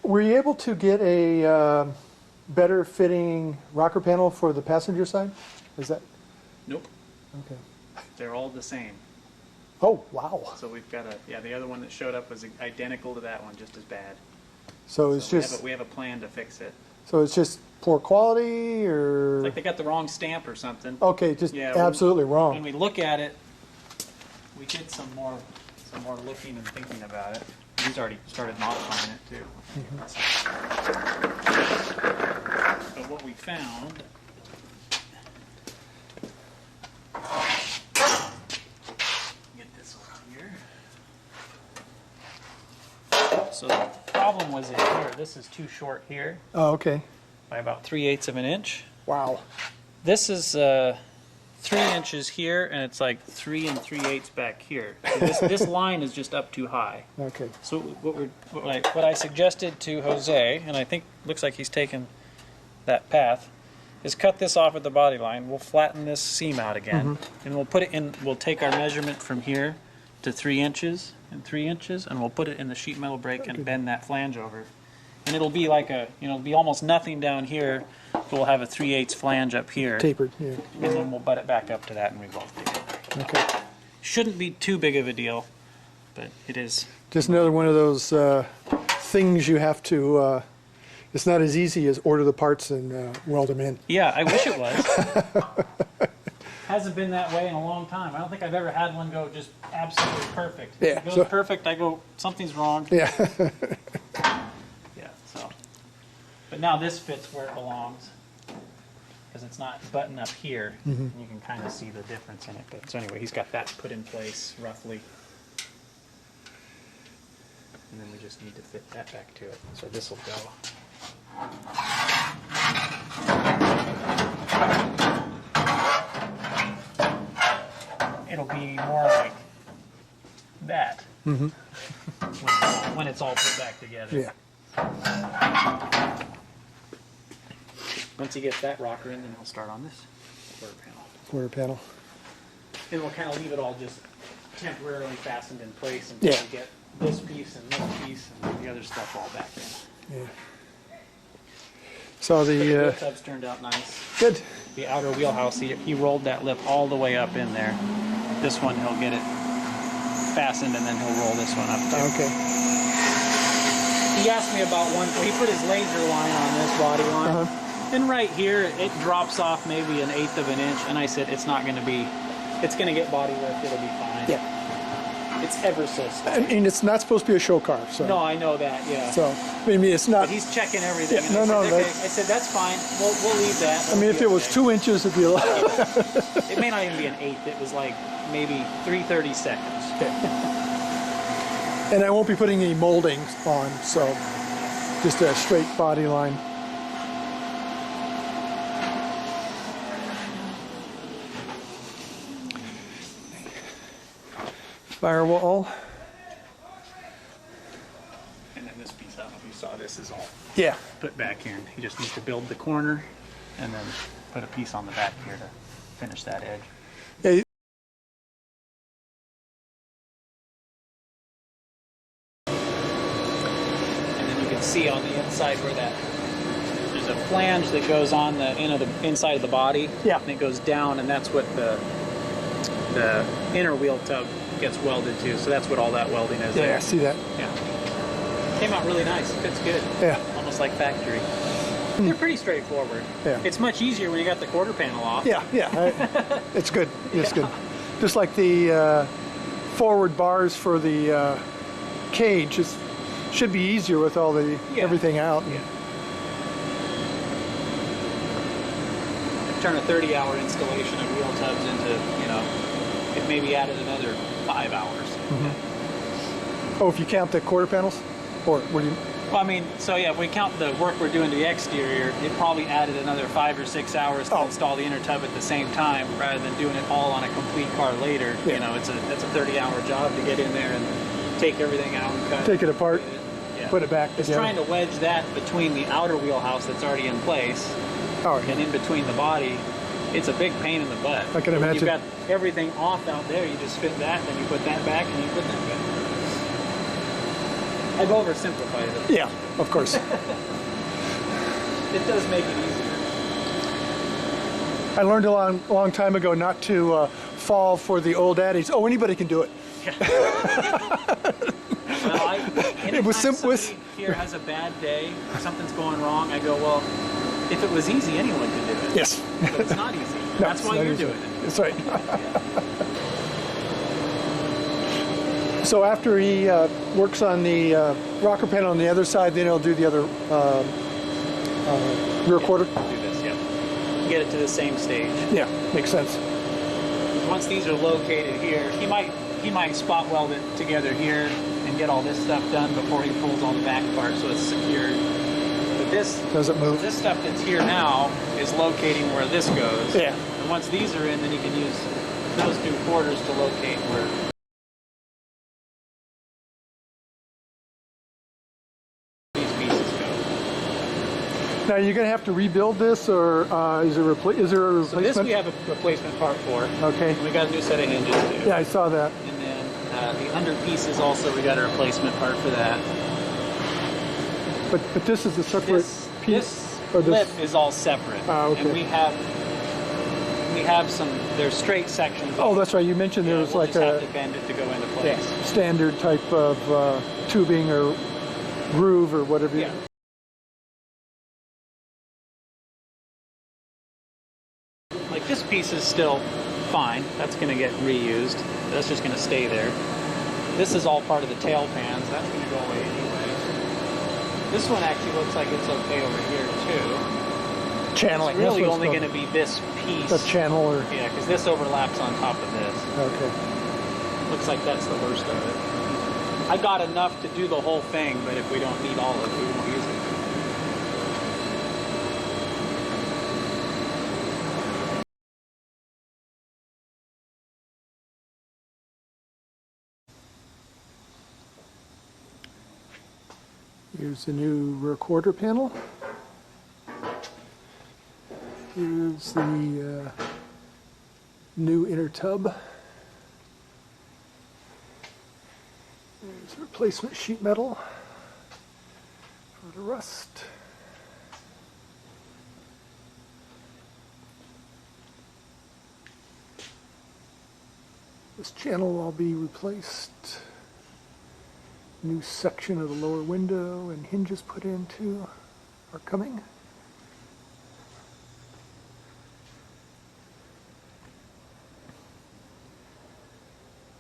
Were you able to get a better fitting rocker panel for the passenger side? Is that? Nope. Okay. They're all the same. Oh, wow. So we've got the other one that showed up was identical to that one, just as bad. So it's we have a plan to fix it. So it's just poor quality, or? It's like they got the wrong stamp or something. Okay, just absolutely wrong. When we look at it, we did some more looking and thinking about it. He's already started modifying it too. But what we found, get this over here. So the problem was in here. This is too short here. Oh, okay. By about 3/8 of an inch. Wow. This is 3 inches here, and it's like 3 3/8 back here. So this line is just up too high. Okay. So what I suggested to Jose, and I think looks like he's taken that path, is cut this off at the body line. We'll flatten this seam out again, and we'll put it in. We'll take our measurement from here to 3 inches and 3 inches, and we'll put it in the sheet metal brake and bend that flange over. And it'll be like it'll be almost nothing down here. We'll have a 3/8 flange up here. Tapered, yeah. And then we'll butt it back up to that and revolt it. Okay. Shouldn't be too big of a deal, but it is. Just another one of those things you have to, it's not as easy as order the parts and weld them in. Yeah, I wish it was. Hasn't been that way in a long time. I don't think I've ever had one go just absolutely perfect. Yeah, If it goes perfect, I go, something's wrong. Yeah. Yeah, so. But now this fits where it belongs, because it's not buttoned up here. You can kind of see the difference in it. But so anyway, he's got that put in place roughly. And then we just need to fit that back to it. So this will go. It'll be more like that when it's all put back together. Yeah. Once he gets that rocker in, then he'll start on this quarter panel. Quarter panel. And we'll kind of leave it all just temporarily fastened in place until we get this piece and this piece and the other stuff all back in. Yeah. So the wheel tubs turned out nice. Good. The outer wheelhouse, he rolled that lip all the way up in there. This one, he'll get it fastened, and then he'll roll this one up too. Okay. He asked me about one. He put his laser line on this body line, and right here it drops off maybe 1/8 of an inch. And I said it's not going to be. It's going to get body lift. It'll be fine. Yeah. It's ever so slight. I mean, it's not supposed to be a show car, so. No, I know that. Yeah. So, I mean, it's not. But he's checking everything. Yeah, and I said, that's fine. We'll leave that. I mean, if it was 2 inches, it'd be a lot. It may not even be 1/8. It was like maybe 3/32. Okay. And I won't be putting any moldings on, so just a straight body line. Firewall. And then this piece, I don't know if you saw, this is all Yeah. put back here. He just needs to build the corner and then put a piece on the back here to finish that edge. Yeah. And then you can see on the inside where there's a flange that goes on the inside of the body. Yeah. And it goes down, and that's what the inner wheel tub gets welded to. So that's what all that welding is there. Yeah, I see that. Yeah. Came out really nice. It fits good. Yeah. Almost like factory. They're pretty straightforward. Yeah. It's much easier when you got the quarter panel off. Yeah, it's good. It's good. Just like the forward bars for the cage, it should be easier with all the everything out. Yeah. Turn a 30-hour installation of wheel tubs into, it maybe added another 5 hours. Oh, if you count the quarter panels? Or what do you... Well, I mean, so yeah, if we count the work we're doing to the exterior, it probably added another 5 or 6 hours to install the inner tub at the same time, rather than doing it all on a complete car later. Yeah. That's a 30-hour job to get in there and take everything out and cut. Take it apart, put it back It's together. trying to wedge that between the outer wheelhouse that's already in place and in between the body. It's a big pain in the butt. I can imagine. You've got everything off out there. You just fit that, then you put that back, and you put that back. I've oversimplified it. Yeah, of course. It does make it easier. I learned a long time ago not to fall for the old adage, oh, anybody can do it. Well, It was simple. somebody here has a bad day, or something's going wrong, I go, well, if it was easy, anyone could do it. Yes. But it's not easy. No, That's it's why not you're easy. doing it. That's right. So after he works on the rocker panel on the other side, then he'll do the other rear quarter? Do this, yeah. Get it to the same stage. Yeah, makes sense. Once these are located here, he might spot weld it together here and get all this stuff done before he pulls all the back parts so it's secured. But this Doesn't move. this stuff that's here now is locating where this goes. Yeah. And once these are in, then he can use those two quarters to locate where these pieces go. Now you're going to have to rebuild this, or is there a So replacement? this we have a replacement part for. Okay. And we got a new set of hinges too. Yeah, I saw that. And then the under pieces also, we got a replacement part for that. But this is a separate piece. This or lip is all separate. Okay. And we have some, there's straight sections. Oh, that's right. You mentioned there was we'll like just a have to bend it to go into place. standard type of tubing or groove or whatever. Yeah. Like this piece is still fine. That's going to get reused. That's just going to stay there. This is all part of the tail pans. That's going to go away anyway. This one actually looks like it's okay over here too. Channeling. It's really That's what only it's going to be this piece. called. The channel or. Yeah, because this overlaps on top of this. Okay. Looks like that's the worst of it. I got enough to do the whole thing, but if we don't need all of it, we won't use it. Here's the new rear quarter panel. Here's the new inner tub. There's replacement sheet metal for the rust. This channel will all be replaced. New section of the lower window and hinges put in too are coming.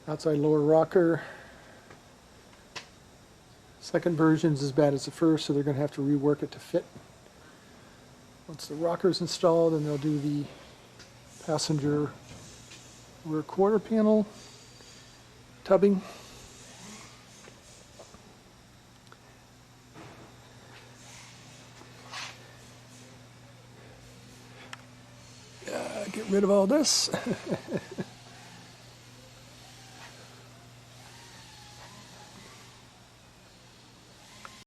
Outside lower rocker. Second version's as bad as the first, so they're going to have to rework it to fit. Once the rocker's installed, then they'll do the passenger rear quarter panel tubbing. Get rid of all this.